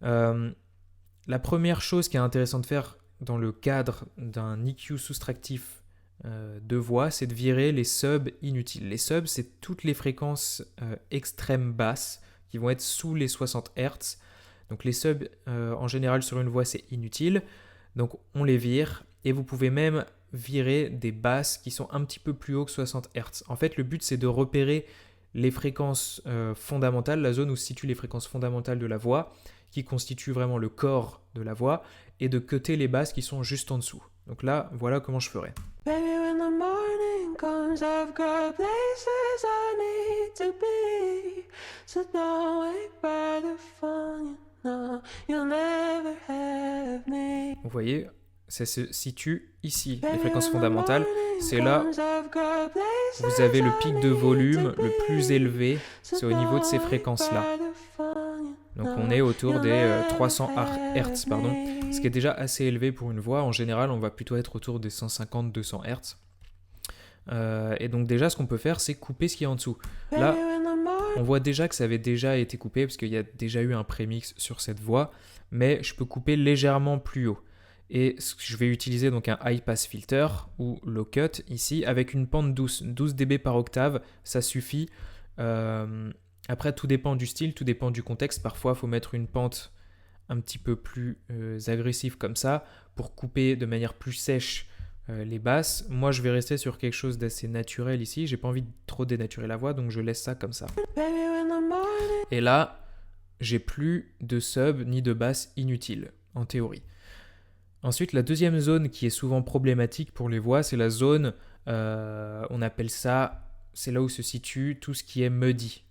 Euh, la première chose qui est intéressante de faire dans le cadre d'un EQ soustractif de voix, c'est de virer les subs inutiles. Les subs, c'est toutes les fréquences extrêmes basses qui vont être sous les 60 Hz. Donc les subs, en général, sur une voix, c'est inutile. Donc on les vire et vous pouvez même virer des basses qui sont un petit peu plus haut que 60 Hz. En fait, le but, c'est de repérer les fréquences fondamentales, la zone où se situent les fréquences fondamentales de la voix, qui constituent vraiment le corps de la voix, et de cutter les basses qui sont juste en dessous. Donc là, voilà comment je ferai. Baby, when the morning comes, I've got places I need to be. So don't wait by the phone, no, you'll never have me. Vous voyez, ça se situe ici, les fréquences fondamentales. C'est là, vous avez le pic de volume le plus élevé, c'est au niveau de ces fréquences-là. Donc on est autour des 300 Hz, pardon, ce qui est déjà assez élevé pour une voix. En général, on va plutôt être autour des 150-200 Hz. Et donc déjà, ce qu'on peut faire, c'est couper ce qui est en dessous. Là, on voit déjà que ça avait déjà été coupé, parce qu'il y a déjà eu un prémix sur cette voix, mais je peux couper légèrement plus haut. Et je vais utiliser donc un high pass filter, ou low cut, ici, avec une pente douce, 12 dB par octave, ça suffit. Après, tout dépend du style, tout dépend du contexte. Parfois, il faut mettre une pente un petit peu plus agressive comme ça, pour couper de manière plus sèche les basses. Moi, je vais rester sur quelque chose d'assez naturel ici. J'ai pas envie de trop dénaturer la voix, donc je laisse ça comme ça. Et là, j'ai plus de sub ni de basse inutile, en théorie. Ensuite, la deuxième zone qui est souvent problématique pour les voix, c'est la zone, on appelle ça, c'est là où se situe tout ce qui est muddy.